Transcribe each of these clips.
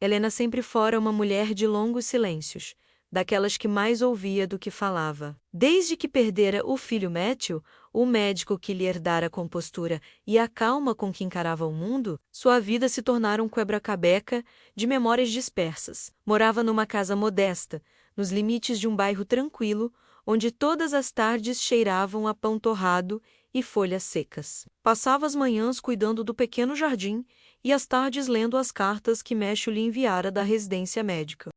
Helena sempre fora uma mulher de longos silêncios, daquelas que mais ouvia do que falava. Desde que perdera o filho Matthew, o médico que lhe herdara a compostura e a calma com que encarava o mundo, sua vida se tornara um quebra-cabeça de memórias dispersas. Morava numa casa modesta, nos limites de um bairro tranquilo, onde todas as tardes cheiravam a pão torrado e folhas secas. Passava as manhãs cuidando do pequeno jardim e as tardes lendo as cartas que Matthew lhe enviara da residência médica.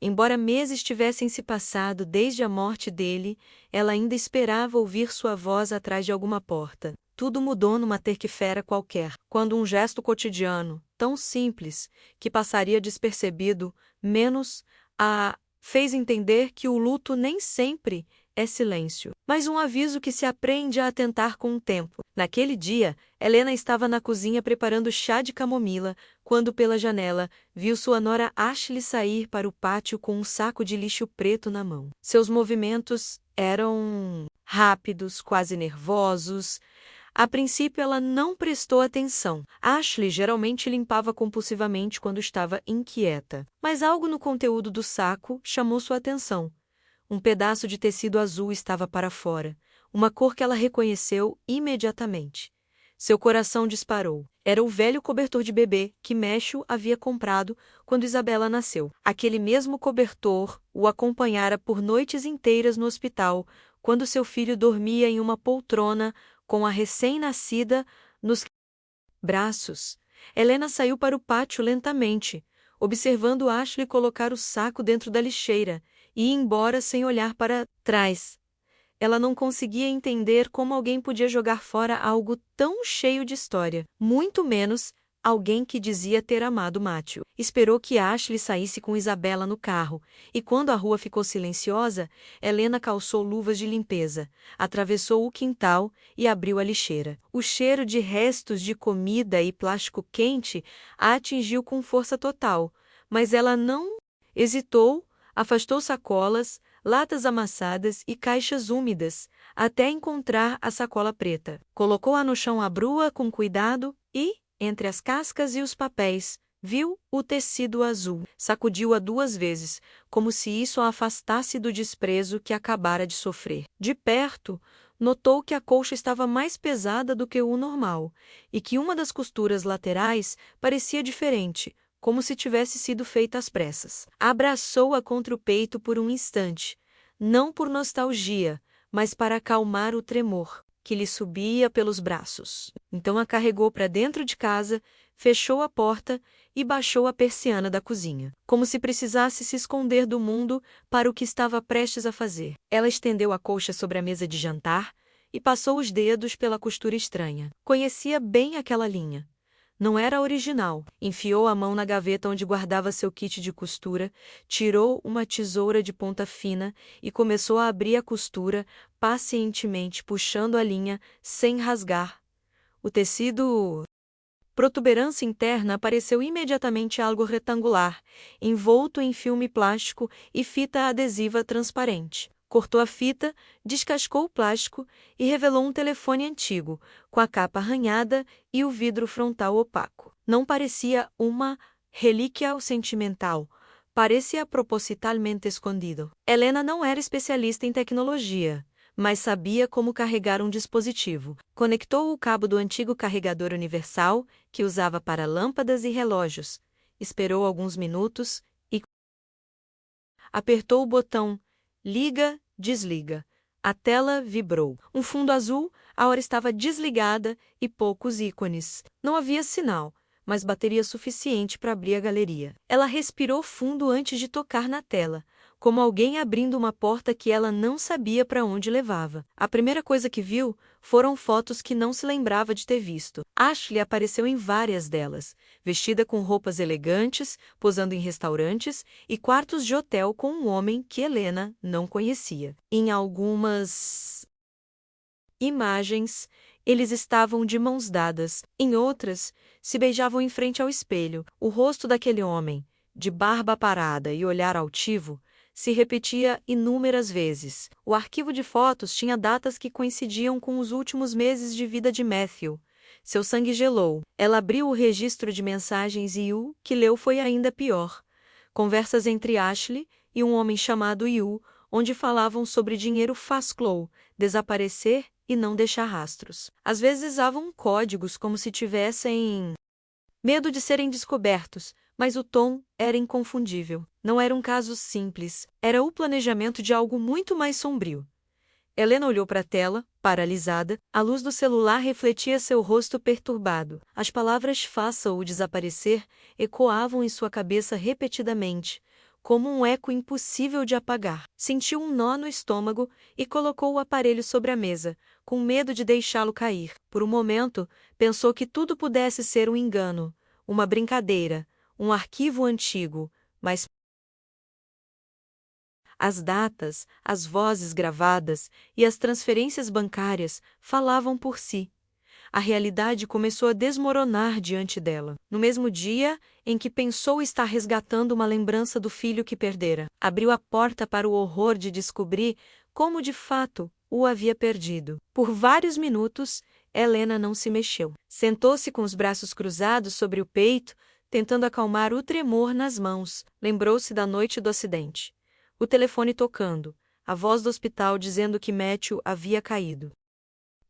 Embora meses tivessem se passado desde a morte dele, ela ainda esperava ouvir sua voz atrás de alguma porta. Tudo mudou numa terça-feira qualquer, quando um gesto cotidiano, tão simples, que passaria despercebido, menos a fez entender que o luto nem sempre é silêncio, mas um aviso que se aprende a atentar com o tempo. Naquele dia, Helena estava na cozinha preparando chá de camomila, quando pela janela, viu sua nora Ashley sair para o pátio com um saco de lixo preto na mão. Seus movimentos eram rápidos, quase nervosos. A princípio, ela não prestou atenção. Ashley geralmente limpava compulsivamente quando estava inquieta. Mas algo no conteúdo do saco chamou sua atenção. Um pedaço de tecido azul estava para fora, uma cor que ela reconheceu imediatamente. Seu coração disparou. Era o velho cobertor de bebê que Matthew havia comprado quando Isabela nasceu. Aquele mesmo cobertor o acompanhara por noites inteiras no hospital, quando seu filho dormia em uma poltrona com a recém-nascida nos braços. Helena saiu para o pátio lentamente, observando Ashley colocar o saco dentro da lixeira e ir embora sem olhar para trás. Ela não conseguia entender como alguém podia jogar fora algo tão cheio de história, muito menos alguém que dizia ter amado Matthew. Esperou que Ashley saísse com Isabela no carro, e quando a rua ficou silenciosa, Helena calçou luvas de limpeza, atravessou o quintal e abriu a lixeira. O cheiro de restos de comida e plástico quente a atingiu com força total, mas ela não hesitou, afastou sacolas, latas amassadas e caixas úmidas, até encontrar a sacola preta. Colocou-a no chão à brua com cuidado e, entre as cascas e os papéis, viu o tecido azul. Sacudiu-a 2 vezes, como se isso a afastasse do desprezo que acabara de sofrer. De perto, notou que a colcha estava mais pesada do que o normal, e que uma das costuras laterais parecia diferente, como se tivesse sido feita às pressas. Abraçou-a contra o peito por um instante, não por nostalgia, mas para acalmar o tremor que lhe subia pelos braços. Então a carregou para dentro de casa, fechou a porta e baixou a persiana da cozinha, como se precisasse se esconder do mundo para o que estava prestes a fazer. Ela estendeu a colcha sobre a mesa de jantar e passou os dedos pela costura estranha. Conhecia bem aquela linha. Não era original. Enfiou a mão na gaveta onde guardava seu kit de costura, tirou uma tesoura de ponta fina e começou a abrir a costura, pacientemente puxando a linha, sem rasgar. O tecido... protuberância interna apareceu imediatamente algo retangular, envolto em filme plástico e fita adesiva transparente. Cortou a fita, descascou o plástico e revelou um telefone antigo, com a capa arranhada e o vidro frontal opaco. Não parecia uma relíquia sentimental, parecia propositalmente escondido. Helena não era especialista em tecnologia, mas sabia como carregar um dispositivo. Conectou o cabo do antigo carregador universal, que usava para lâmpadas e relógios. Esperou alguns minutos e apertou o botão liga, desliga. A tela vibrou. Um fundo azul, a hora estava desligada e poucos ícones. Não havia sinal, mas bateria suficiente para abrir a galeria. Ela respirou fundo antes de tocar na tela, como alguém abrindo uma porta que ela não sabia para onde levava. A primeira coisa que viu foram fotos que não se lembrava de ter visto. Ashley apareceu em várias delas, vestida com roupas elegantes, posando em restaurantes e quartos de hotel com um homem que Helena não conhecia. Em algumas imagens, eles estavam de mãos dadas. Em outras, se beijavam em frente ao espelho. O rosto daquele homem, de barba parada e olhar altivo, se repetia inúmeras vezes. O arquivo de fotos tinha datas que coincidiam com os últimos meses de vida de Matthew, Seu sangue gelou. Ela abriu o registro de mensagens e o que leu foi ainda pior. Conversas entre Ashley e um homem chamado Yu, onde falavam sobre dinheiro fácil, desaparecer e não deixar rastros. Às vezes usavam códigos como se tivessem medo de serem descobertos, mas o tom era inconfundível. Não era um caso simples, era o planejamento de algo muito mais sombrio. Helena olhou para a tela, paralisada, a luz do celular refletia seu rosto perturbado. As palavras "faça-o desaparecer" ecoavam em sua cabeça repetidamente, como um eco impossível de apagar. Sentiu um nó no estômago e colocou o aparelho sobre a mesa, com medo de deixá-lo cair. Por um momento, pensou que tudo pudesse ser um engano, uma brincadeira, um arquivo antigo, mas as datas, as vozes gravadas e as transferências bancárias falavam por si. A realidade começou a desmoronar diante dela. No mesmo dia em que pensou estar resgatando uma lembrança do filho que perdera, abriu a porta para o horror de descobrir como de fato o havia perdido. Por vários minutos, Helena não se mexeu. Sentou-se com os braços cruzados sobre o peito, tentando acalmar o tremor nas mãos. Lembrou-se da noite do acidente. O telefone tocando, a voz do hospital dizendo que Matthew havia caído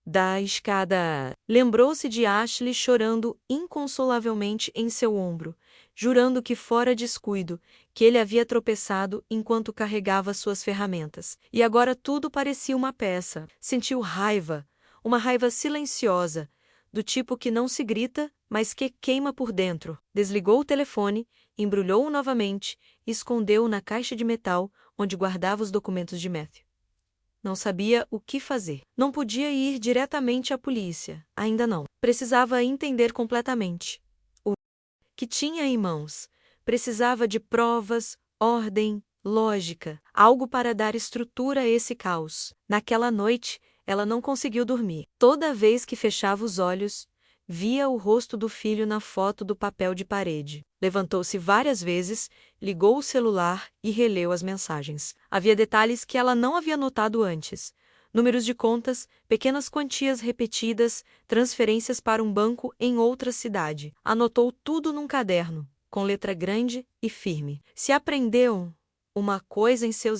da escada. Lembrou-se de Ashley chorando inconsolavelmente em seu ombro, jurando que fora descuido, que ele havia tropeçado enquanto carregava suas ferramentas. E agora tudo parecia uma peça. Sentiu raiva, uma raiva silenciosa, do tipo que não se grita, mas que queima por dentro. Desligou o telefone, embrulhou-o novamente e escondeu-o na caixa de metal onde guardava os documentos de Matthew. Não sabia o que fazer. Não podia ir diretamente à polícia, ainda não. Precisava entender completamente o que tinha em mãos. Precisava de provas, ordem, lógica, algo para dar estrutura a esse caos. Naquela noite, ela não conseguiu dormir. Toda vez que fechava os olhos, via o rosto do filho na foto do papel de parede. Levantou-se várias vezes, ligou o celular e releu as mensagens. Havia detalhes que ela não havia notado antes. Números de contas, pequenas quantias repetidas, transferências para um banco em outra cidade. Anotou tudo num caderno, com letra grande e firme. Se aprendeu uma coisa em seus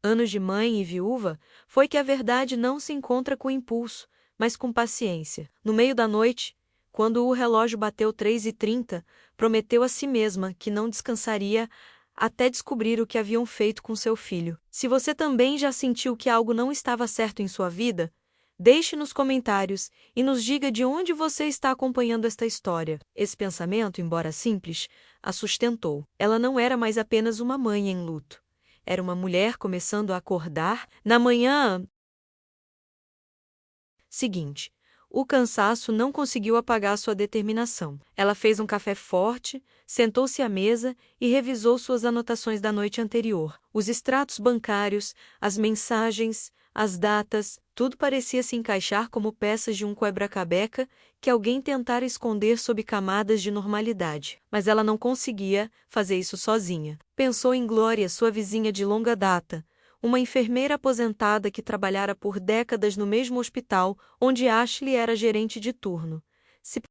anos de mãe e viúva, foi que a verdade não se encontra com impulso, mas com paciência. No meio da noite, quando o relógio bateu 3h30, prometeu a si mesma que não descansaria até descobrir o que haviam feito com seu filho. Se você também já sentiu que algo não estava certo em sua vida, deixe nos comentários e nos diga de onde você está acompanhando esta história. Esse pensamento, embora simples, a sustentou. Ela não era mais apenas uma mãe em luto. Era uma mulher começando a acordar na manhã seguinte. O cansaço não conseguiu apagar sua determinação. Ela fez um café forte, sentou-se à mesa e revisou suas anotações da noite anterior. Os extratos bancários, as mensagens, as datas, tudo parecia se encaixar como peças de um quebra-cabeça que alguém tentara esconder sob camadas de normalidade. Mas ela não conseguia fazer isso sozinha. Pensou em Glória, sua vizinha de longa data, uma enfermeira aposentada que trabalhara por décadas no mesmo hospital onde Ashley era gerente de turno. Se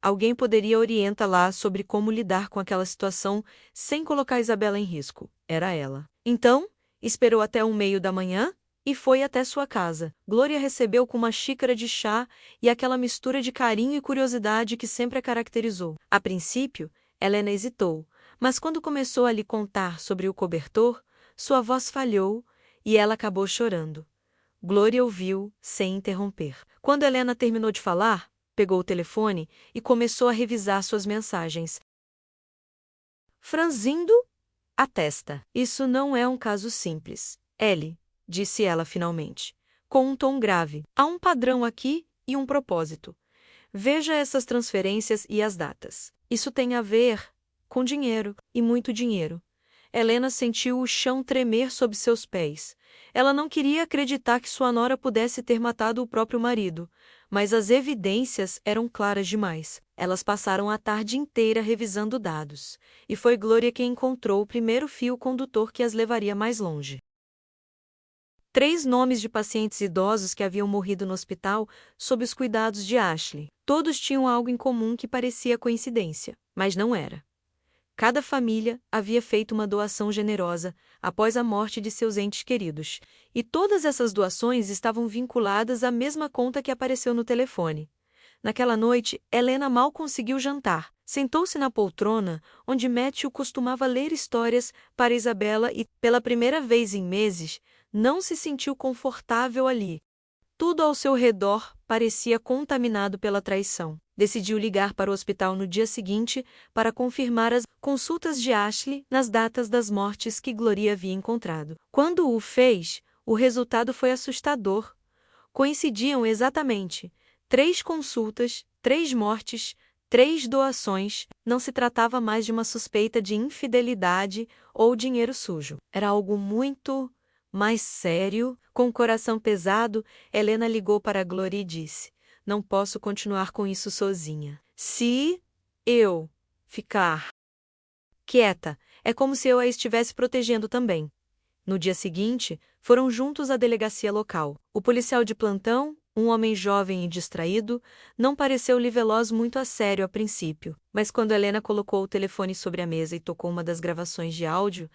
alguém poderia orientá-la sobre como lidar com aquela situação sem colocar Isabela em risco, era ela. Então, esperou até o meio da manhã e foi até sua casa. Glória recebeu com uma xícara de chá e aquela mistura de carinho e curiosidade que sempre a caracterizou. A princípio, Helena hesitou, mas quando começou a lhe contar sobre o cobertor, sua voz falhou e ela acabou chorando. Glória ouviu, sem interromper. Quando Helena terminou de falar, pegou o telefone e começou a revisar suas mensagens, franzindo a testa. Isso não é um caso simples, Ellie, disse ela finalmente, com um tom grave. Há um padrão aqui e um propósito. Veja essas transferências e as datas. Isso tem a ver com dinheiro, e muito dinheiro. Helena sentiu o chão tremer sob seus pés. Ela não queria acreditar que sua nora pudesse ter matado o próprio marido, mas as evidências eram claras demais. Elas passaram a tarde inteira revisando dados, e foi Glória quem encontrou o primeiro fio condutor que as levaria mais longe. 3 nomes de pacientes idosos que haviam morrido no hospital sob os cuidados de Ashley. Todos tinham algo em comum que parecia coincidência, mas não era. Cada família havia feito uma doação generosa após a morte de seus entes queridos, e todas essas doações estavam vinculadas à mesma conta que apareceu no telefone. Naquela noite, Helena mal conseguiu jantar. Sentou-se na poltrona, onde Matthew costumava ler histórias para Isabela e, pela primeira vez em meses, não se sentiu confortável ali. Tudo ao seu redor parecia contaminado pela traição. Decidiu ligar para o hospital no dia seguinte para confirmar as consultas de Ashley nas datas das mortes que Gloria havia encontrado. Quando o fez, o resultado foi assustador. Coincidiam exatamente 3 consultas, 3 mortes, 3 doações. Não se tratava mais de uma suspeita de infidelidade ou dinheiro sujo. Era algo muito mais sério. Com o coração pesado, Helena ligou para Gloria e disse: "Não posso continuar com isso sozinha. Se eu ficar quieta, é como se eu a estivesse protegendo também." No dia seguinte, foram juntos à delegacia local. O policial de plantão, um homem jovem e distraído, não pareceu-lhe veloz muito a sério a princípio, mas quando Helena colocou o telefone sobre a mesa e tocou uma das gravações de áudio,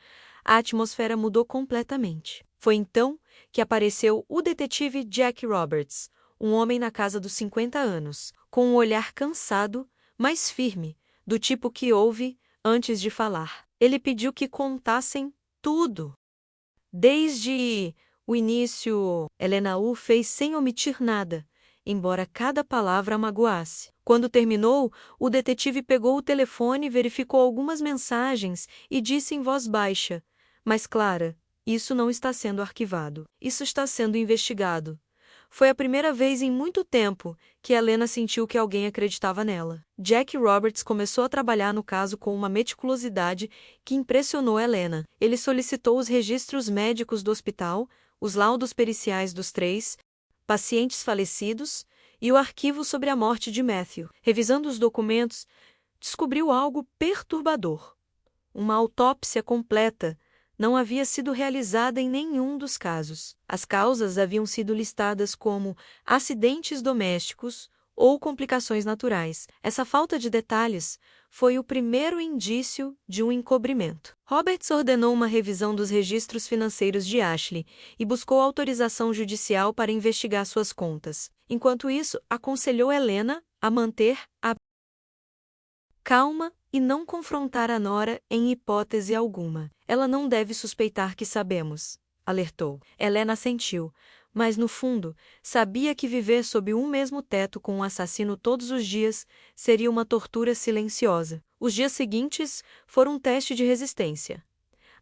a atmosfera mudou completamente. Foi então que apareceu o detetive Jack Roberts, um homem na casa dos 50 anos, com um olhar cansado, mas firme, do tipo que ouve antes de falar. Ele pediu que contassem tudo. Desde o início, Helena o fez sem omitir nada, embora cada palavra a magoasse. Quando terminou, o detetive pegou o telefone, verificou algumas mensagens e disse em voz baixa, mas clara: "Isso não está sendo arquivado. Isso está sendo investigado." Foi a primeira vez em muito tempo que Helena sentiu que alguém acreditava nela. Jack Roberts começou a trabalhar no caso com uma meticulosidade que impressionou Helena. Ele solicitou os registros médicos do hospital, os laudos periciais dos 3 pacientes falecidos e o arquivo sobre a morte de Matthew. Revisando os documentos, descobriu algo perturbador. Uma autópsia completa não havia sido realizada em nenhum dos casos. As causas haviam sido listadas como acidentes domésticos ou complicações naturais. Essa falta de detalhes foi o primeiro indício de um encobrimento. Roberts ordenou uma revisão dos registros financeiros de Ashley e buscou autorização judicial para investigar suas contas. Enquanto isso, aconselhou Helena a manter a calma e não confrontar a nora em hipótese alguma. "Ela não deve suspeitar que sabemos", alertou. Helena assentiu, mas no fundo, sabia que viver sob um mesmo teto com um assassino todos os dias seria uma tortura silenciosa. Os dias seguintes foram um teste de resistência.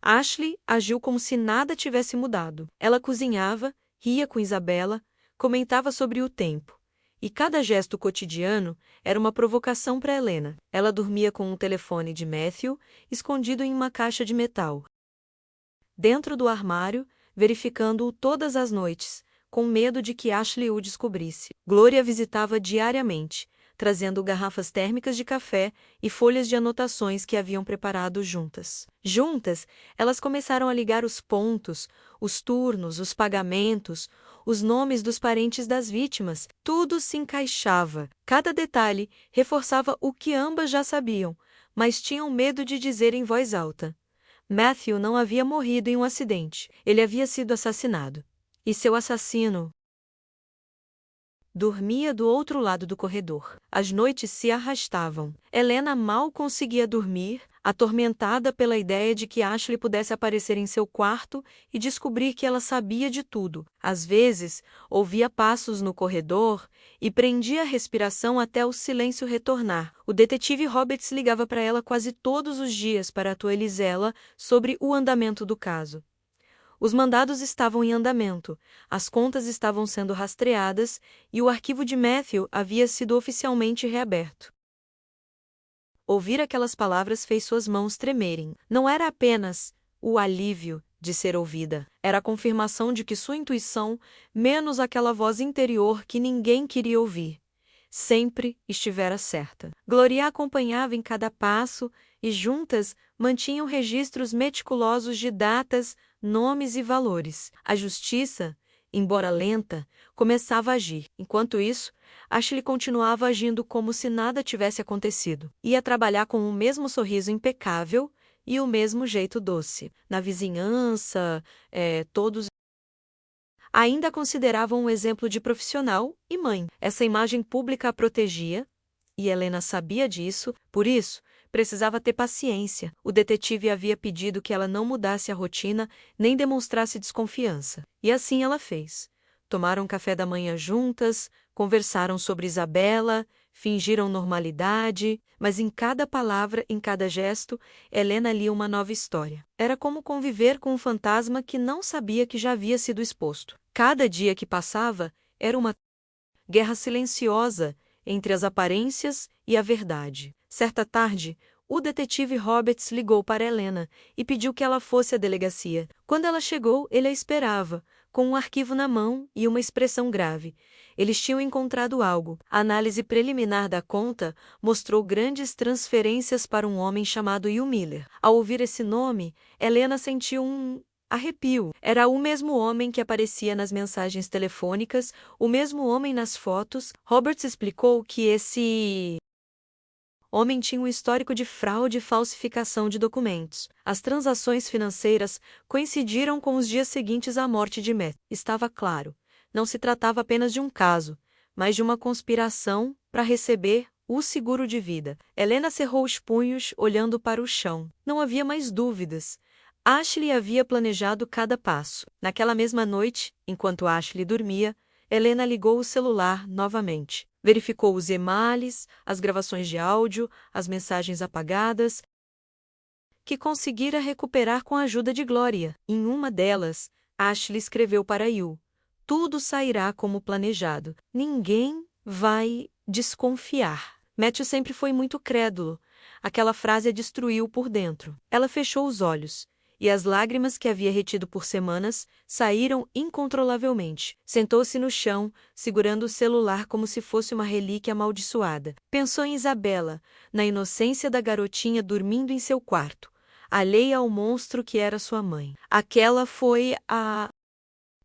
Ashley agiu como se nada tivesse mudado. Ela cozinhava, ria com Isabela, comentava sobre o tempo. E cada gesto cotidiano era uma provocação para Helena. Ela dormia com um telefone de Matthew escondido em uma caixa de metal dentro do armário, verificando-o todas as noites, com medo de que Ashley o descobrisse. Gloria visitava diariamente, trazendo garrafas térmicas de café e folhas de anotações que haviam preparado juntas. Juntas, elas começaram a ligar os pontos, os turnos, os pagamentos, os nomes dos parentes das vítimas. Tudo se encaixava. Cada detalhe reforçava o que ambas já sabiam, mas tinham medo de dizer em voz alta. Matthew não havia morrido em um acidente. Ele havia sido assassinado. E seu assassino dormia do outro lado do corredor. As noites se arrastavam. Helena mal conseguia dormir, atormentada pela ideia de que Ashley pudesse aparecer em seu quarto e descobrir que ela sabia de tudo. Às vezes, ouvia passos no corredor e prendia a respiração até o silêncio retornar. O detetive Roberts ligava para ela quase todos os dias para atualizá-la sobre o andamento do caso. Os mandados estavam em andamento, as contas estavam sendo rastreadas e o arquivo de Matthew havia sido oficialmente reaberto. Ouvir aquelas palavras fez suas mãos tremerem. Não era apenas o alívio de ser ouvida, era a confirmação de que sua intuição, menos aquela voz interior que ninguém queria ouvir, sempre estivera certa. Gloria a acompanhava em cada passo e juntas mantinham registros meticulosos de datas, nomes e valores. A justiça, embora lenta, começava a agir. Enquanto isso, Ashley continuava agindo como se nada tivesse acontecido. Ia trabalhar com o mesmo sorriso impecável e o mesmo jeito doce. Na vizinhança, todos ainda a consideravam um exemplo de profissional e mãe. Essa imagem pública a protegia, e Helena sabia disso, por isso, precisava ter paciência. O detetive havia pedido que ela não mudasse a rotina nem demonstrasse desconfiança. E assim ela fez. Tomaram café da manhã juntas, conversaram sobre Isabela, fingiram normalidade, mas em cada palavra, em cada gesto, Helena lia uma nova história. Era como conviver com um fantasma que não sabia que já havia sido exposto. Cada dia que passava era uma guerra silenciosa entre as aparências e a verdade. Certa tarde, o detetive Roberts ligou para Helena e pediu que ela fosse à delegacia. Quando ela chegou, ele a esperava, com um arquivo na mão e uma expressão grave. Eles tinham encontrado algo. A análise preliminar da conta mostrou grandes transferências para um homem chamado Hugh Miller. Ao ouvir esse nome, Helena sentiu um arrepio. Era o mesmo homem que aparecia nas mensagens telefônicas, o mesmo homem nas fotos. Roberts explicou que esse homem tinha um histórico de fraude e falsificação de documentos. As transações financeiras coincidiram com os dias seguintes à morte de Matt. Estava claro, não se tratava apenas de um caso, mas de uma conspiração para receber o seguro de vida. Helena cerrou os punhos, olhando para o chão. Não havia mais dúvidas. Ashley havia planejado cada passo. Naquela mesma noite, enquanto Ashley dormia, Helena ligou o celular novamente. Verificou os e-mails, as gravações de áudio, as mensagens apagadas, que conseguira recuperar com a ajuda de Gloria. Em uma delas, Ashley escreveu para Hugh: "Tudo sairá como planejado. Ninguém vai desconfiar." Matthew sempre foi muito crédulo. Aquela frase a destruiu por dentro. Ela fechou os olhos, e as lágrimas que havia retido por semanas saíram incontrolavelmente. Sentou-se no chão, segurando o celular como se fosse uma relíquia amaldiçoada. Pensou em Isabela, na inocência da garotinha dormindo em seu quarto, alheia ao monstro que era sua mãe. Aquela foi a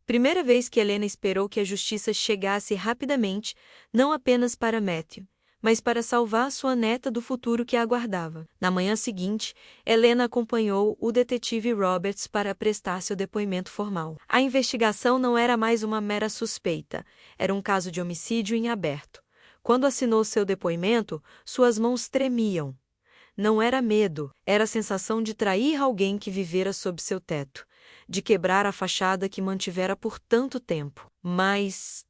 primeira vez que Helena esperou que a justiça chegasse rapidamente, não apenas para Matthew, mas para salvar sua neta do futuro que a aguardava. Na manhã seguinte, Helena acompanhou o detetive Roberts para prestar seu depoimento formal. A investigação não era mais uma mera suspeita, era um caso de homicídio em aberto. Quando assinou seu depoimento, suas mãos tremiam. Não era medo, era a sensação de trair alguém que vivera sob seu teto, de quebrar a fachada que mantivera por tanto tempo. Mas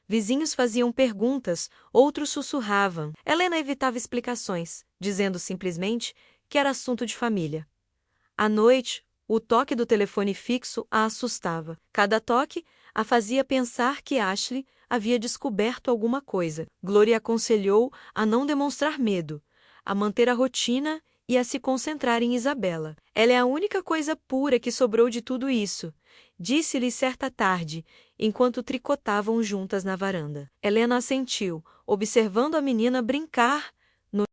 vizinhos faziam perguntas, outros sussurravam. Helena evitava explicações, dizendo simplesmente que era assunto de família. À noite, o toque do telefone fixo a assustava. Cada toque a fazia pensar que Ashley havia descoberto alguma coisa. Gloria aconselhou a não demonstrar medo, a manter a rotina e a se concentrar em Isabela. Ela é a única coisa pura que sobrou de tudo isso, disse-lhe certa tarde, enquanto tricotavam juntas na varanda. Helena assentiu, observando a menina brincar no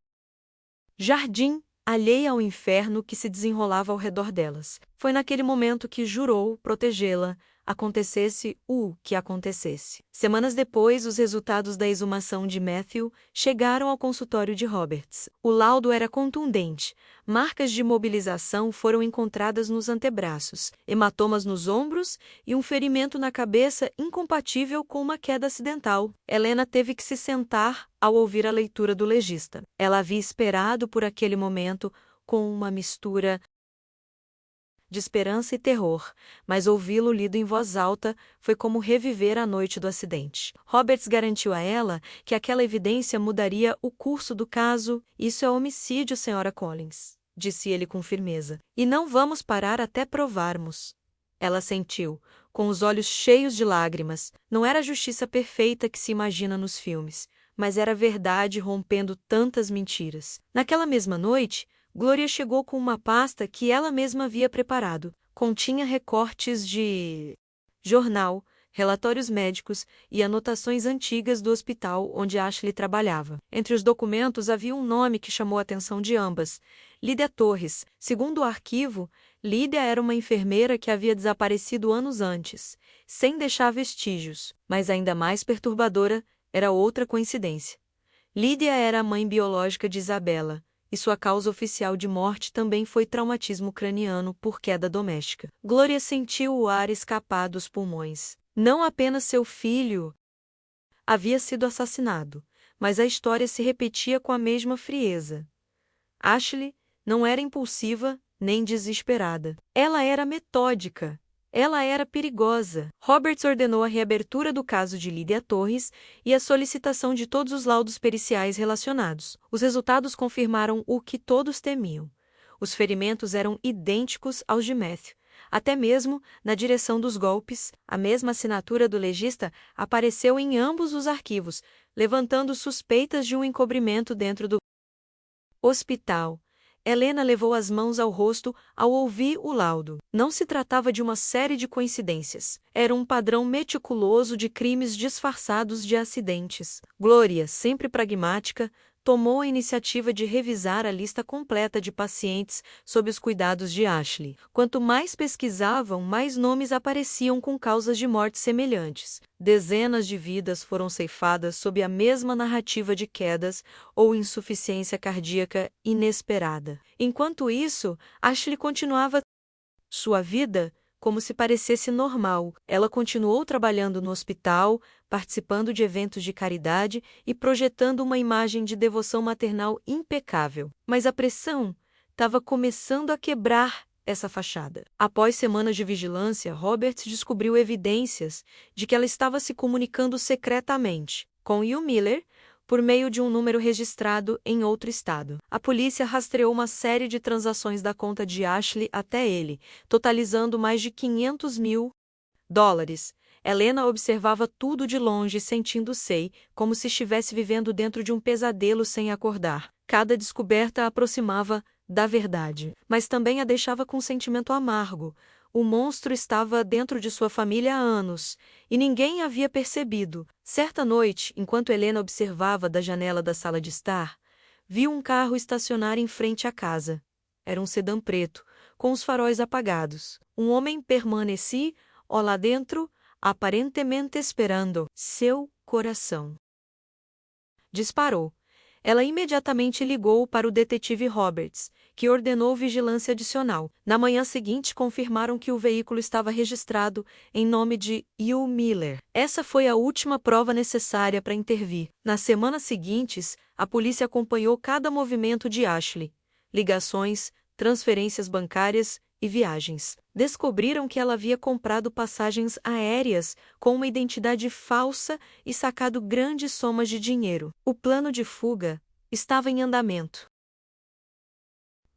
jardim, alheia ao inferno que se desenrolava ao redor delas. Foi naquele momento que jurou protegê-la, acontecesse o que acontecesse. Semanas depois, os resultados da exumação de Matthew chegaram ao consultório de Roberts. O laudo era contundente. Marcas de imobilização foram encontradas nos antebraços, hematomas nos ombros e um ferimento na cabeça incompatível com uma queda acidental. Helena teve que se sentar ao ouvir a leitura do legista. Ela havia esperado por aquele momento com uma mistura de esperança e terror, mas ouvi-lo lido em voz alta foi como reviver a noite do acidente. Roberts garantiu a ela que aquela evidência mudaria o curso do caso. "Isso é homicídio, Sra. Collins", disse ele com firmeza. "E não vamos parar até provarmos." Ela sentiu, com os olhos cheios de lágrimas. Não era a justiça perfeita que se imagina nos filmes, mas era a verdade rompendo tantas mentiras. Naquela mesma noite, Gloria chegou com uma pasta que ela mesma havia preparado. Continha recortes de jornal, relatórios médicos e anotações antigas do hospital onde Ashley trabalhava. Entre os documentos havia um nome que chamou a atenção de ambas: Lídia Torres. Segundo o arquivo, Lídia era uma enfermeira que havia desaparecido anos antes, sem deixar vestígios. Mas ainda mais perturbadora era outra coincidência. Lídia era a mãe biológica de Isabela, e sua causa oficial de morte também foi traumatismo craniano por queda doméstica. Glória sentiu o ar escapar dos pulmões. Não apenas seu filho havia sido assassinado, mas a história se repetia com a mesma frieza. Ashley não era impulsiva nem desesperada. Ela era metódica. Ela era perigosa. Roberts ordenou a reabertura do caso de Lídia Torres e a solicitação de todos os laudos periciais relacionados. Os resultados confirmaram o que todos temiam. Os ferimentos eram idênticos aos de Matthew. Até mesmo, na direção dos golpes, a mesma assinatura do legista apareceu em ambos os arquivos, levantando suspeitas de um encobrimento dentro do hospital. Helena levou as mãos ao rosto ao ouvir o laudo. Não se tratava de uma série de coincidências. Era um padrão meticuloso de crimes disfarçados de acidentes. Glória, sempre pragmática, tomou a iniciativa de revisar a lista completa de pacientes sob os cuidados de Ashley. Quanto mais pesquisavam, mais nomes apareciam com causas de morte semelhantes. Dezenas de vidas foram ceifadas sob a mesma narrativa de quedas ou insuficiência cardíaca inesperada. Enquanto isso, Ashley continuava sua vida como se parecesse normal. Ela continuou trabalhando no hospital, participando de eventos de caridade e projetando uma imagem de devoção maternal impecável. Mas a pressão estava começando a quebrar essa fachada. Após semanas de vigilância, Roberts descobriu evidências de que ela estava se comunicando secretamente com Hugh Miller por meio de um número registrado em outro estado. A polícia rastreou uma série de transações da conta de Ashley até ele, totalizando mais de $500.000. Helena observava tudo de longe, sentindo-se como se estivesse vivendo dentro de um pesadelo sem acordar. Cada descoberta a aproximava da verdade, mas também a deixava com um sentimento amargo. O monstro estava dentro de sua família há anos, e ninguém havia percebido. Certa noite, enquanto Helena observava da janela da sala de estar, viu um carro estacionar em frente à casa. Era um sedã preto, com os faróis apagados. Um homem permanecia lá dentro, aparentemente esperando. Seu coração disparou. Ela imediatamente ligou para o detetive Roberts, que ordenou vigilância adicional. Na manhã seguinte, confirmaram que o veículo estava registrado em nome de Hugh Miller. Essa foi a última prova necessária para intervir. Nas semanas seguintes, a polícia acompanhou cada movimento de Ashley: ligações, transferências bancárias e viagens. Descobriram que ela havia comprado passagens aéreas com uma identidade falsa e sacado grandes somas de dinheiro. O plano de fuga estava em andamento.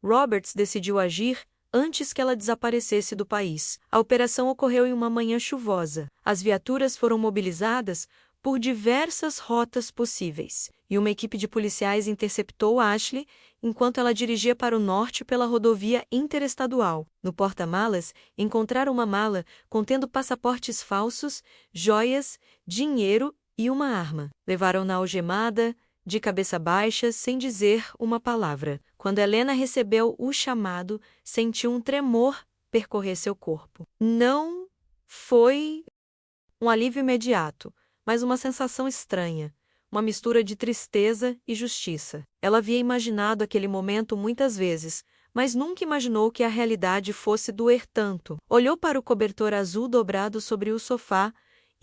Roberts decidiu agir antes que ela desaparecesse do país. A operação ocorreu em uma manhã chuvosa. As viaturas foram mobilizadas por diversas rotas possíveis, e uma equipe de policiais interceptou Ashley enquanto ela dirigia para o norte pela rodovia interestadual. No porta-malas, encontraram uma mala contendo passaportes falsos, joias, dinheiro e uma arma. Levaram-na algemada, de cabeça baixa, sem dizer uma palavra. Quando Helena recebeu o chamado, sentiu um tremor percorrer seu corpo. Não foi um alívio imediato, mas uma sensação estranha, uma mistura de tristeza e justiça. Ela havia imaginado aquele momento muitas vezes, mas nunca imaginou que a realidade fosse doer tanto. Olhou para o cobertor azul dobrado sobre o sofá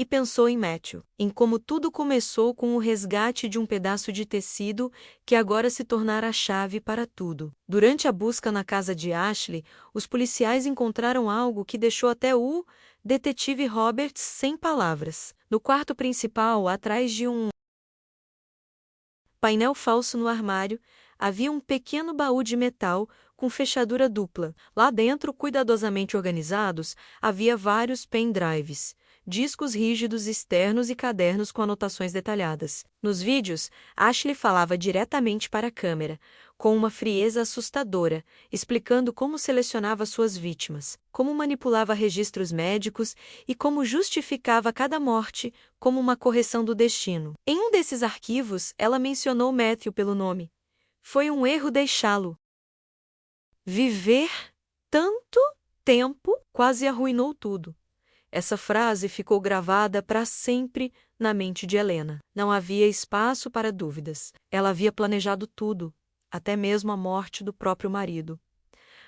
e pensou em Matthew, em como tudo começou com o resgate de um pedaço de tecido que agora se tornara a chave para tudo. Durante a busca na casa de Ashley, os policiais encontraram algo que deixou até o detetive Roberts sem palavras. No quarto principal, atrás de um painel falso no armário, havia um pequeno baú de metal com fechadura dupla. Lá dentro, cuidadosamente organizados, havia vários pendrives, discos rígidos externos e cadernos com anotações detalhadas. Nos vídeos, Ashley falava diretamente para a câmera, com uma frieza assustadora, explicando como selecionava suas vítimas, como manipulava registros médicos e como justificava cada morte como uma correção do destino. Em um desses arquivos, ela mencionou Matthew pelo nome. Foi um erro deixá-lo viver tanto tempo, quase arruinou tudo. Essa frase ficou gravada para sempre na mente de Helena. Não havia espaço para dúvidas. Ela havia planejado tudo, até mesmo a morte do próprio marido.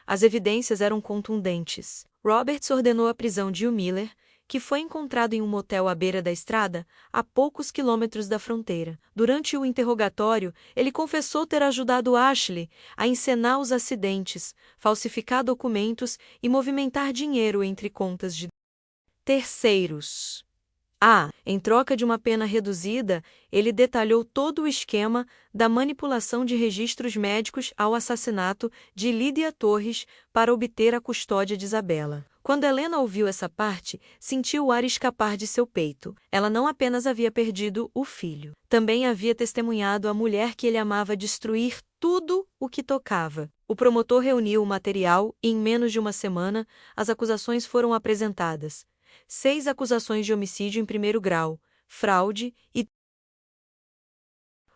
As evidências eram contundentes. Roberts ordenou a prisão de Hugh Miller, que foi encontrado em um motel à beira da estrada, a poucos quilômetros da fronteira. Durante o interrogatório, ele confessou ter ajudado Ashley a encenar os acidentes, falsificar documentos e movimentar dinheiro entre contas de terceiros. Em troca de uma pena reduzida, ele detalhou todo o esquema da manipulação de registros médicos ao assassinato de Lydia Torres para obter a custódia de Isabella. Quando Helena ouviu essa parte, sentiu o ar escapar de seu peito. Ela não apenas havia perdido o filho, também havia testemunhado a mulher que ele amava destruir tudo o que tocava. O promotor reuniu o material e, em menos de uma semana, as acusações foram apresentadas. 6 acusações de homicídio em primeiro grau, fraude e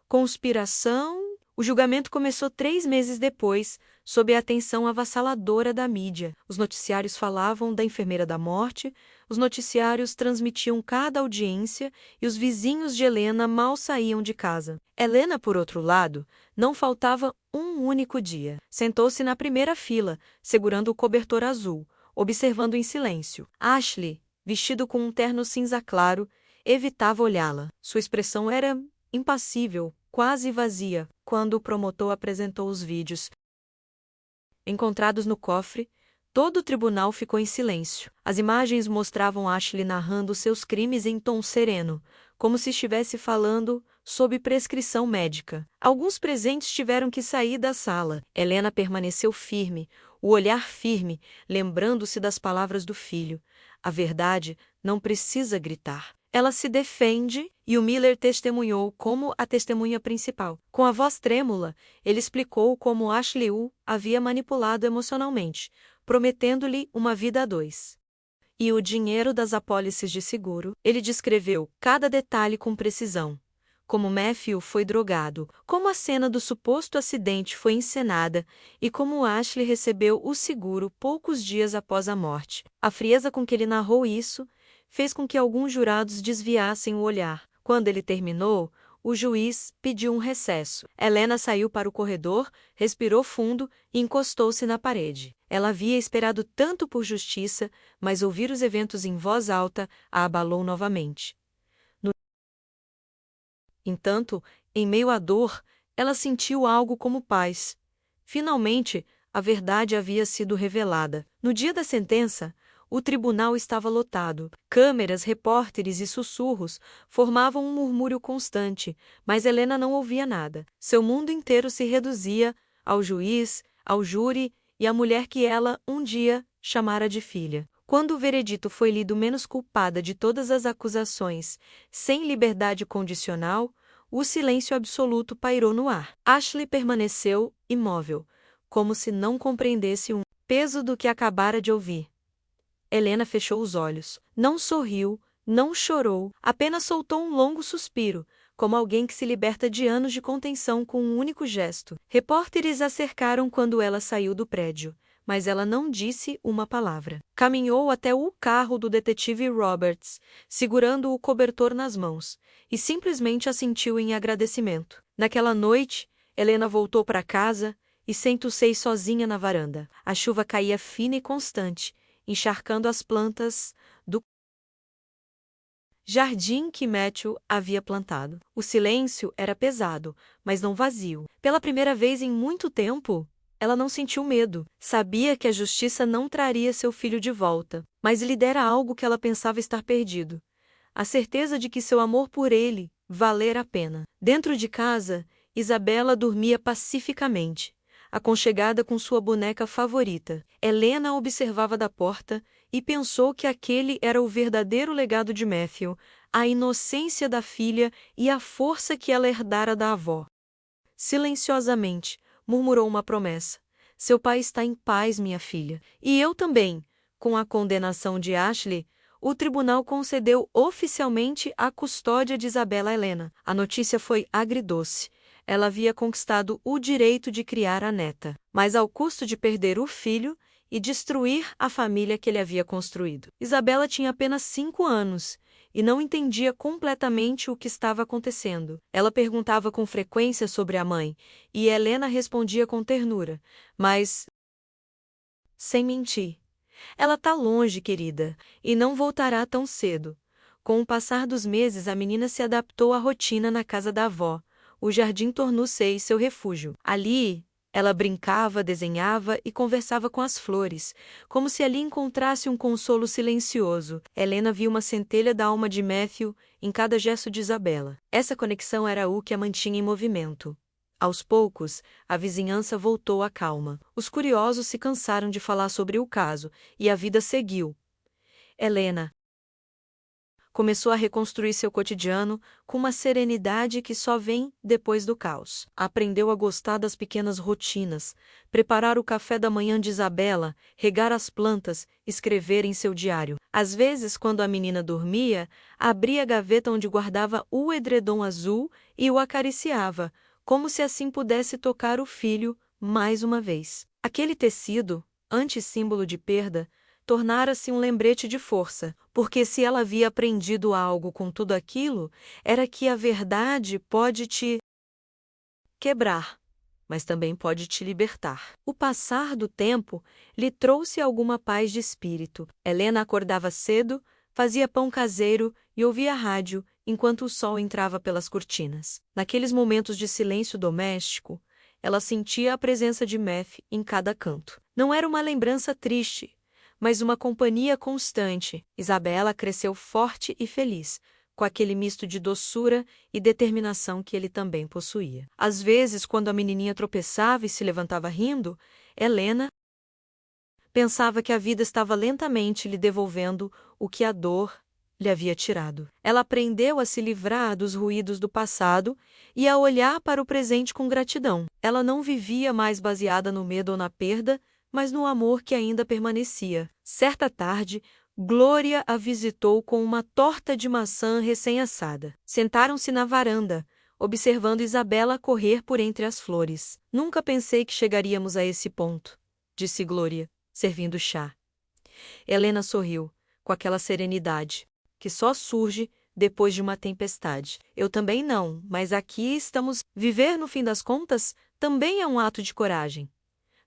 conspiração. O julgamento começou 3 meses depois, sob a atenção avassaladora da mídia. Os noticiários falavam da enfermeira da morte, os noticiários transmitiam cada audiência e os vizinhos de Helena mal saíam de casa. Helena, por outro lado, não faltava um único dia. Sentou-se na primeira fila, segurando o cobertor azul, observando em silêncio. Ashley, vestido com um terno cinza claro, evitava olhá-la. Sua expressão era impassível, quase vazia, quando o promotor apresentou os vídeos encontrados no cofre. Todo o tribunal ficou em silêncio. As imagens mostravam Ashley narrando seus crimes em tom sereno, como se estivesse falando sob prescrição médica. Alguns presentes tiveram que sair da sala. Helena permaneceu firme, o olhar firme, lembrando-se das palavras do filho. A verdade não precisa gritar. Ela se defende e o Miller testemunhou como a testemunha principal. Com a voz trêmula, ele explicou como Ashley o havia manipulado emocionalmente, prometendo-lhe uma vida a 2. E o dinheiro das apólices de seguro. Ele descreveu cada detalhe com precisão. Como Matthew foi drogado, como a cena do suposto acidente foi encenada e como Ashley recebeu o seguro poucos dias após a morte. A frieza com que ele narrou isso fez com que alguns jurados desviassem o olhar. Quando ele terminou, o juiz pediu um recesso. Helena saiu para o corredor, respirou fundo e encostou-se na parede. Ela havia esperado tanto por justiça, mas ouvir os eventos em voz alta a abalou novamente. No entanto, em meio à dor, ela sentiu algo como paz. Finalmente, a verdade havia sido revelada. No dia da sentença, o tribunal estava lotado. Câmeras, repórteres e sussurros formavam um murmúrio constante, mas Helena não ouvia nada. Seu mundo inteiro se reduzia ao juiz, ao júri e à mulher que ela, um dia, chamara de filha. Quando o veredito foi lido menos culpada de todas as acusações, sem liberdade condicional, o silêncio absoluto pairou no ar. Ashley permaneceu imóvel, como se não compreendesse o peso do que acabara de ouvir. Helena fechou os olhos. Não sorriu, não chorou, apenas soltou um longo suspiro, como alguém que se liberta de anos de contenção com um único gesto. Repórteres a cercaram quando ela saiu do prédio, mas ela não disse uma palavra. Caminhou até o carro do detetive Roberts, segurando o cobertor nas mãos, e simplesmente assentiu em agradecimento. Naquela noite, Helena voltou para casa e sentou-se sozinha na varanda. A chuva caía fina e constante, encharcando as plantas do jardim que Matthew havia plantado. O silêncio era pesado, mas não vazio. Pela primeira vez em muito tempo, ela não sentiu medo. Sabia que a justiça não traria seu filho de volta, mas lhe dera algo que ela pensava estar perdido. A certeza de que seu amor por ele valera a pena. Dentro de casa, Isabella dormia pacificamente, aconchegada com sua boneca favorita. Helena a observava da porta e pensou que aquele era o verdadeiro legado de Matthew, a inocência da filha e a força que ela herdara da avó. Silenciosamente, murmurou uma promessa. Seu pai está em paz, minha filha. E eu também. Com a condenação de Ashley, o tribunal concedeu oficialmente a custódia de Isabela a Helena. A notícia foi agridoce. Ela havia conquistado o direito de criar a neta, mas ao custo de perder o filho e destruir a família que ele havia construído. Isabela tinha apenas 5 anos e não entendia completamente o que estava acontecendo. Ela perguntava com frequência sobre a mãe e Helena respondia com ternura, mas sem mentir. Ela está longe, querida, e não voltará tão cedo. Com o passar dos meses, a menina se adaptou à rotina na casa da avó. O jardim tornou-se seu refúgio. Ali, ela brincava, desenhava e conversava com as flores, como se ali encontrasse um consolo silencioso. Helena viu uma centelha da alma de Matthew em cada gesto de Isabela. Essa conexão era o que a mantinha em movimento. Aos poucos, a vizinhança voltou à calma. Os curiosos se cansaram de falar sobre o caso, e a vida seguiu. Helena começou a reconstruir seu cotidiano com uma serenidade que só vem depois do caos. Aprendeu a gostar das pequenas rotinas, preparar o café da manhã de Isabela, regar as plantas, escrever em seu diário. Às vezes, quando a menina dormia, abria a gaveta onde guardava o edredom azul e o acariciava, como se assim pudesse tocar o filho mais uma vez. Aquele tecido, antes símbolo de perda, tornara-se um lembrete de força, porque se ela havia aprendido algo com tudo aquilo, era que a verdade pode te quebrar, mas também pode te libertar. O passar do tempo lhe trouxe alguma paz de espírito. Helena acordava cedo, fazia pão caseiro e ouvia rádio enquanto o sol entrava pelas cortinas. Naqueles momentos de silêncio doméstico, ela sentia a presença de Matthew em cada canto. Não era uma lembrança triste, mas uma companhia constante. Isabela cresceu forte e feliz, com aquele misto de doçura e determinação que ele também possuía. Às vezes, quando a menininha tropeçava e se levantava rindo, Helena pensava que a vida estava lentamente lhe devolvendo o que a dor lhe havia tirado. Ela aprendeu a se livrar dos ruídos do passado e a olhar para o presente com gratidão. Ela não vivia mais baseada no medo ou na perda, mas no amor que ainda permanecia. Certa tarde, Glória a visitou com uma torta de maçã recém-assada. Sentaram-se na varanda, observando Isabela correr por entre as flores. Nunca pensei que chegaríamos a esse ponto, disse Glória, servindo chá. Helena sorriu, com aquela serenidade que só surge depois de uma tempestade. Eu também não, mas aqui estamos. Viver, no fim das contas, também é um ato de coragem.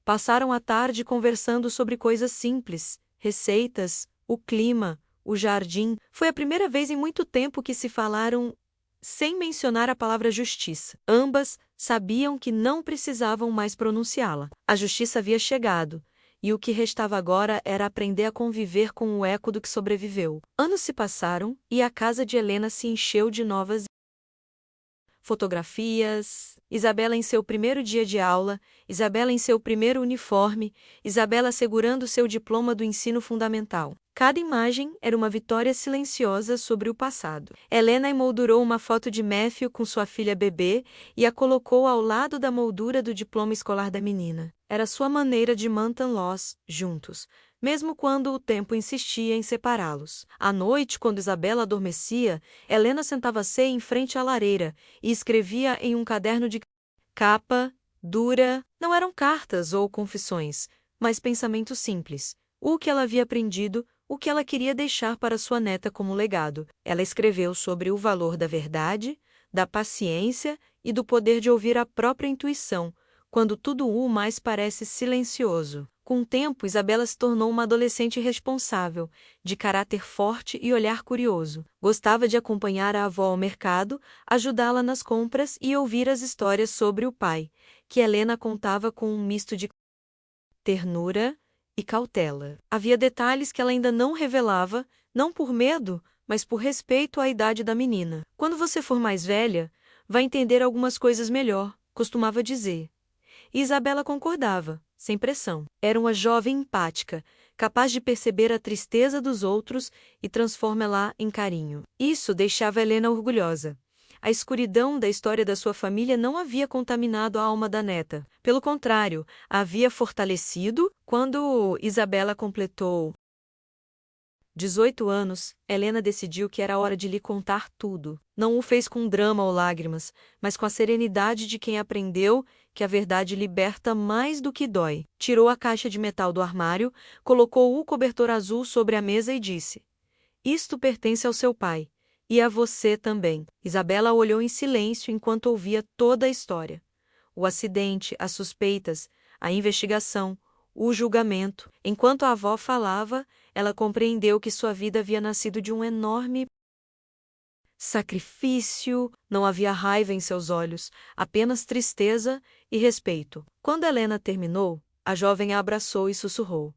Passaram a tarde conversando sobre coisas simples, receitas, o clima, o jardim. Foi a primeira vez em muito tempo que se falaram sem mencionar a palavra justiça. Ambas sabiam que não precisavam mais pronunciá-la. A justiça havia chegado, e o que restava agora era aprender a conviver com o eco do que sobreviveu. Anos se passaram, e a casa de Helena se encheu de novas fotografias. Isabela em seu primeiro dia de aula, Isabela em seu primeiro uniforme, Isabela segurando seu diploma do ensino fundamental. Cada imagem era uma vitória silenciosa sobre o passado. Helena emoldurou uma foto de Matthew com sua filha bebê e a colocou ao lado da moldura do diploma escolar da menina. Era sua maneira de mantê-los juntos, mesmo quando o tempo insistia em separá-los. À noite, quando Isabela adormecia, Helena sentava-se em frente à lareira e escrevia em um caderno de capa dura. Não eram cartas ou confissões, mas pensamentos simples. O que ela havia aprendido, o que ela queria deixar para sua neta como legado. Ela escreveu sobre o valor da verdade, da paciência e do poder de ouvir a própria intuição, quando tudo o mais parece silencioso. Com o tempo, Isabela se tornou uma adolescente responsável, de caráter forte e olhar curioso. Gostava de acompanhar a avó ao mercado, ajudá-la nas compras e ouvir as histórias sobre o pai, que Helena contava com um misto de ternura e cautela. Havia detalhes que ela ainda não revelava, não por medo, mas por respeito à idade da menina. Quando você for mais velha, vai entender algumas coisas melhor, costumava dizer. E Isabela concordava, sem pressão. Era uma jovem empática, capaz de perceber a tristeza dos outros e transformá-la em carinho. Isso deixava Helena orgulhosa. a escuridão da história da sua família não havia contaminado a alma da neta. Pelo contrário, a havia fortalecido. Quando Isabela completou 18 anos, Helena decidiu que era hora de lhe contar tudo. Não o fez com drama ou lágrimas, mas com a serenidade de quem aprendeu que a verdade liberta mais do que dói. Tirou a caixa de metal do armário, colocou o cobertor azul sobre a mesa e disse: "Isto pertence ao seu pai. E a você também." Isabela olhou em silêncio enquanto ouvia toda a história. O acidente, as suspeitas, a investigação, o julgamento. Enquanto a avó falava, ela compreendeu que sua vida havia nascido de um enorme sacrifício. Não havia raiva em seus olhos, apenas tristeza e respeito. Quando Helena terminou, a jovem a abraçou e sussurrou: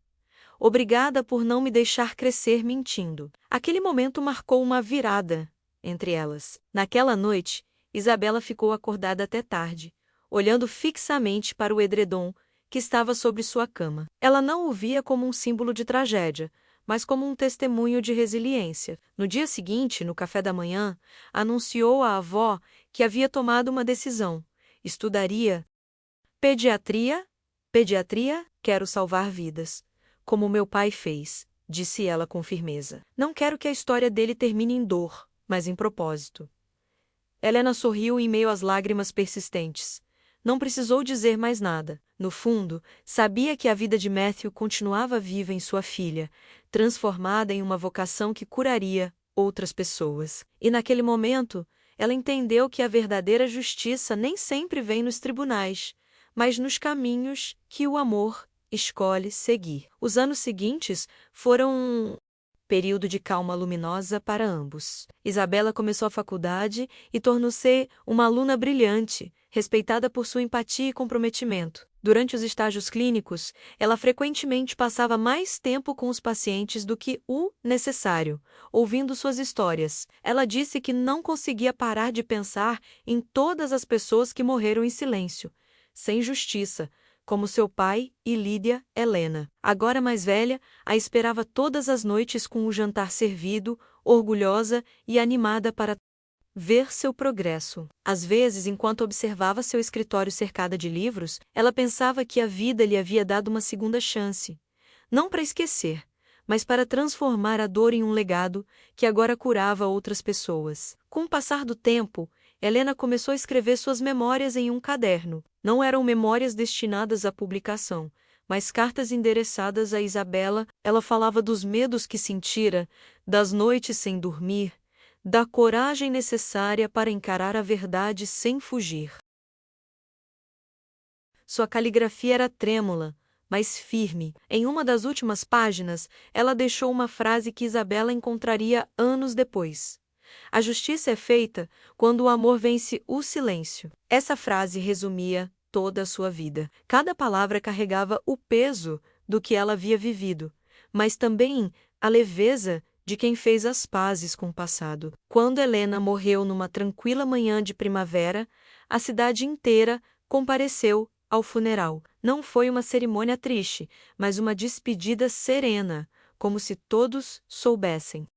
"Obrigada por não me deixar crescer mentindo." Aquele momento marcou uma virada entre elas. Naquela noite, Isabela ficou acordada até tarde, olhando fixamente para o edredom que estava sobre sua cama. Ela não o via como um símbolo de tragédia, mas como um testemunho de resiliência. No dia seguinte, no café da manhã, anunciou à avó que havia tomado uma decisão. Estudaria pediatria. Pediatria, quero salvar vidas, como meu pai fez, disse ela com firmeza. Não quero que a história dele termine em dor, mas em propósito. Helena sorriu em meio às lágrimas persistentes. Não precisou dizer mais nada. No fundo, sabia que a vida de Matthew continuava viva em sua filha, transformada em uma vocação que curaria outras pessoas. E naquele momento, ela entendeu que a verdadeira justiça nem sempre vem nos tribunais, mas nos caminhos que o amor escolhe seguir. Os anos seguintes foram um período de calma luminosa para ambos. Isabela começou a faculdade e tornou-se uma aluna brilhante, respeitada por sua empatia e comprometimento. Durante os estágios clínicos, ela frequentemente passava mais tempo com os pacientes do que o necessário, ouvindo suas histórias. Ela disse que não conseguia parar de pensar em todas as pessoas que morreram em silêncio, sem justiça, como seu pai e Lídia Helena. Agora mais velha, a esperava todas as noites com o jantar servido, orgulhosa e animada para ver seu progresso. Às vezes, enquanto observava seu escritório cercada de livros, ela pensava que a vida lhe havia dado uma segunda chance. Não para esquecer, mas para transformar a dor em um legado que agora curava outras pessoas. Com o passar do tempo, Helena começou a escrever suas memórias em um caderno. Não eram memórias destinadas à publicação, mas cartas endereçadas a Isabela. Ela falava dos medos que sentira, das noites sem dormir, da coragem necessária para encarar a verdade sem fugir. Sua caligrafia era trêmula, mas firme. Em uma das últimas páginas, ela deixou uma frase que Isabela encontraria anos depois: "A justiça é feita quando o amor vence o silêncio." Essa frase resumia toda a sua vida. Cada palavra carregava o peso do que ela havia vivido, mas também a leveza de quem fez as pazes com o passado. Quando Helena morreu numa tranquila manhã de primavera, a cidade inteira compareceu ao funeral. Não foi uma cerimônia triste, mas uma despedida serena, como se todos soubessem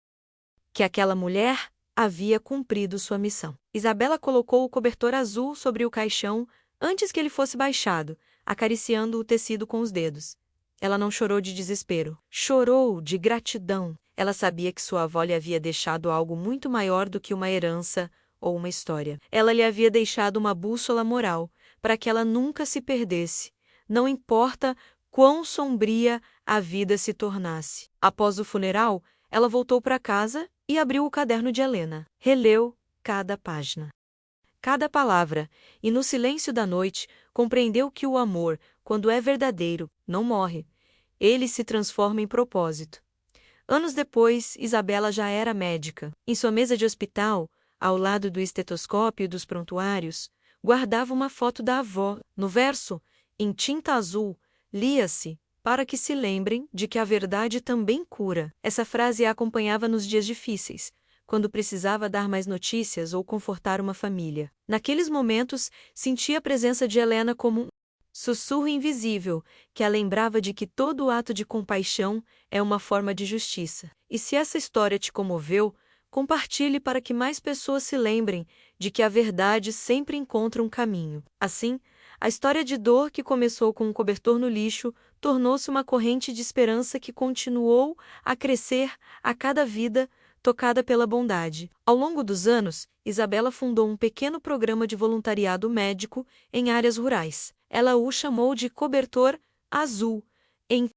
que aquela mulher havia cumprido sua missão. Isabela colocou o cobertor azul sobre o caixão antes que ele fosse baixado, acariciando o tecido com os dedos. Ela não chorou de desespero. Chorou de gratidão. Ela sabia que sua avó lhe havia deixado algo muito maior do que uma herança ou uma história. Ela lhe havia deixado uma bússola moral, para que ela nunca se perdesse, não importa quão sombria a vida se tornasse. Após o funeral, ela voltou para casa e abriu o caderno de Helena. Releu cada página, cada palavra, e no silêncio da noite compreendeu que o amor, quando é verdadeiro, não morre. Ele se transforma em propósito. Anos depois, Isabela já era médica. Em sua mesa de hospital, ao lado do estetoscópio e dos prontuários, guardava uma foto da avó. No verso, em tinta azul, lia-se: "Para que se lembrem de que a verdade também cura." Essa frase a acompanhava nos dias difíceis, quando precisava dar mais notícias ou confortar uma família. Naqueles momentos, sentia a presença de Helena como um sussurro invisível, que a lembrava de que todo ato de compaixão é uma forma de justiça. E se essa história te comoveu, compartilhe para que mais pessoas se lembrem de que a verdade sempre encontra um caminho. Assim, a história de dor que começou com um cobertor no lixo tornou-se uma corrente de esperança que continuou a crescer a cada vida tocada pela bondade. Ao longo dos anos, Isabela fundou um pequeno programa de voluntariado médico em áreas rurais. Ela o chamou de Cobertor Azul, em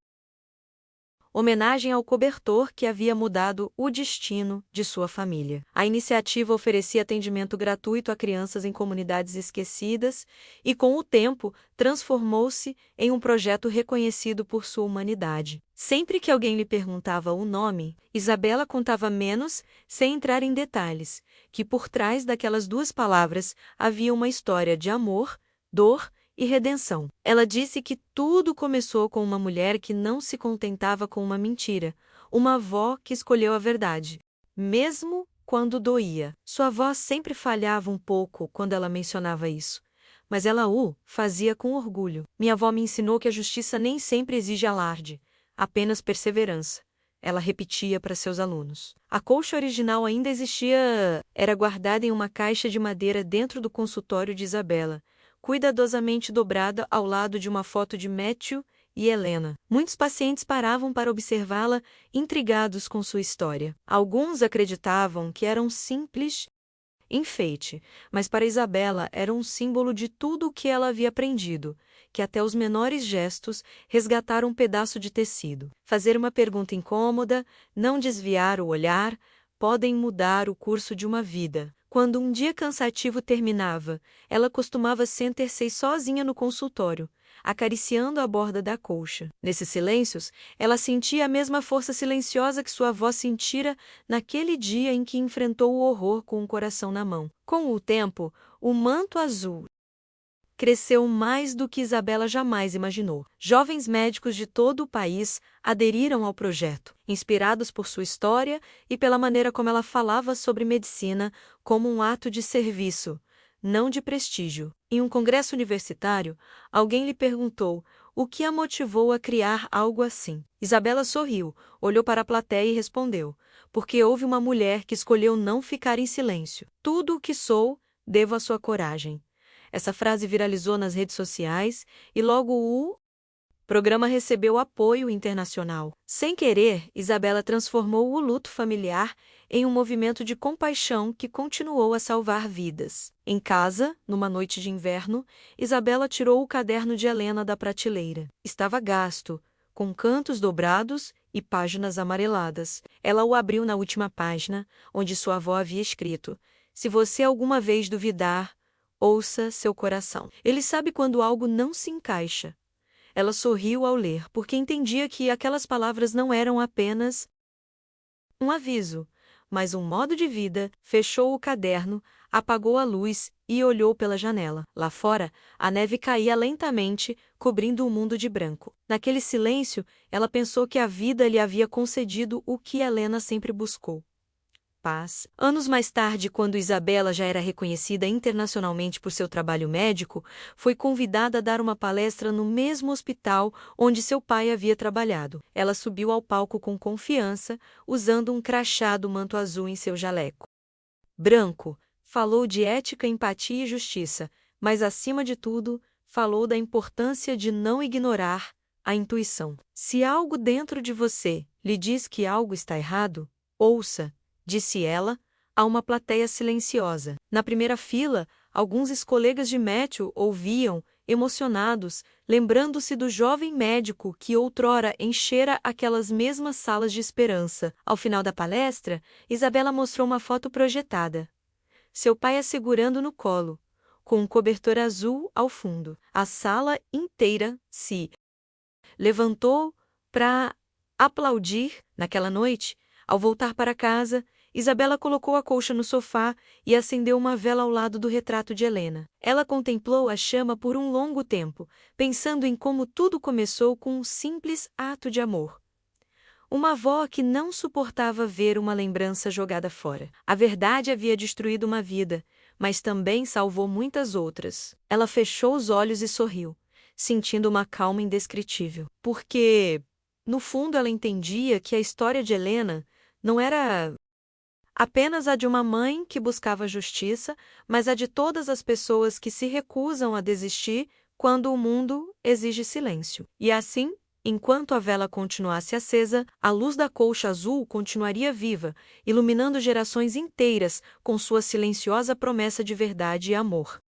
homenagem ao cobertor que havia mudado o destino de sua família. A iniciativa oferecia atendimento gratuito a crianças em comunidades esquecidas e, com o tempo, transformou-se em um projeto reconhecido por sua humanidade. Sempre que alguém lhe perguntava o nome, Isabela contava menos, sem entrar em detalhes, que por trás daquelas duas palavras havia uma história de amor, dor e redenção. Ela disse que tudo começou com uma mulher que não se contentava com uma mentira, uma avó que escolheu a verdade, mesmo quando doía. Sua voz sempre falhava um pouco quando ela mencionava isso, mas ela o fazia com orgulho. Minha avó me ensinou que a justiça nem sempre exige alarde, apenas perseverança. Ela repetia para seus alunos. A colcha original ainda existia, era guardada em uma caixa de madeira dentro do consultório de Isabela, cuidadosamente dobrada ao lado de uma foto de Matthew e Helena. Muitos pacientes paravam para observá-la, intrigados com sua história. Alguns acreditavam que era um simples enfeite, mas para Isabela era um símbolo de tudo o que ela havia aprendido, que até os menores gestos resgataram um pedaço de tecido. Fazer uma pergunta incômoda, não desviar o olhar, podem mudar o curso de uma vida. Quando um dia cansativo terminava, ela costumava sentar-se sozinha no consultório, acariciando a borda da colcha. Nesses silêncios, ela sentia a mesma força silenciosa que sua avó sentira naquele dia em que enfrentou o horror com o coração na mão. Com o tempo, o manto azul cresceu mais do que Isabela jamais imaginou. Jovens médicos de todo o país aderiram ao projeto, inspirados por sua história e pela maneira como ela falava sobre medicina como um ato de serviço, não de prestígio. Em um congresso universitário, alguém lhe perguntou o que a motivou a criar algo assim. Isabela sorriu, olhou para a plateia e respondeu: porque houve uma mulher que escolheu não ficar em silêncio. Tudo o que sou, devo à sua coragem. Essa frase viralizou nas redes sociais e logo o programa recebeu apoio internacional. Sem querer, Isabela transformou o luto familiar em um movimento de compaixão que continuou a salvar vidas. Em casa, numa noite de inverno, Isabela tirou o caderno de Helena da prateleira. Estava gasto, com cantos dobrados e páginas amareladas. Ela o abriu na última página, onde sua avó havia escrito: se você alguma vez duvidar, ouça seu coração. Ele sabe quando algo não se encaixa. Ela sorriu ao ler, porque entendia que aquelas palavras não eram apenas um aviso, mas um modo de vida. Fechou o caderno, apagou a luz e olhou pela janela. Lá fora, a neve caía lentamente, cobrindo o mundo de branco. Naquele silêncio, ela pensou que a vida lhe havia concedido o que Helena sempre buscou: paz. Anos mais tarde, quando Isabela já era reconhecida internacionalmente por seu trabalho médico, foi convidada a dar uma palestra no mesmo hospital onde seu pai havia trabalhado. Ela subiu ao palco com confiança, usando um crachá do manto azul em seu jaleco branco. Falou de ética, empatia e justiça, mas, acima de tudo, falou da importância de não ignorar a intuição. Se algo dentro de você lhe diz que algo está errado, ouça, disse ela, a uma plateia silenciosa. Na primeira fila, alguns ex-colegas de Matthew ouviam, emocionados, lembrando-se do jovem médico que outrora enchera aquelas mesmas salas de esperança. Ao final da palestra, Isabela mostrou uma foto projetada. Seu pai a segurando no colo, com um cobertor azul ao fundo. A sala inteira se levantou para aplaudir. Naquela noite, ao voltar para casa, Isabela colocou a colcha no sofá e acendeu uma vela ao lado do retrato de Helena. Ela contemplou a chama por um longo tempo, pensando em como tudo começou com um simples ato de amor. Uma avó que não suportava ver uma lembrança jogada fora. A verdade havia destruído uma vida, mas também salvou muitas outras. Ela fechou os olhos e sorriu, sentindo uma calma indescritível. Porque, no fundo, ela entendia que a história de Helena não era apenas a de uma mãe que buscava justiça, mas a de todas as pessoas que se recusam a desistir quando o mundo exige silêncio. E assim, enquanto a vela continuasse acesa, a luz da colcha azul continuaria viva, iluminando gerações inteiras com sua silenciosa promessa de verdade e amor.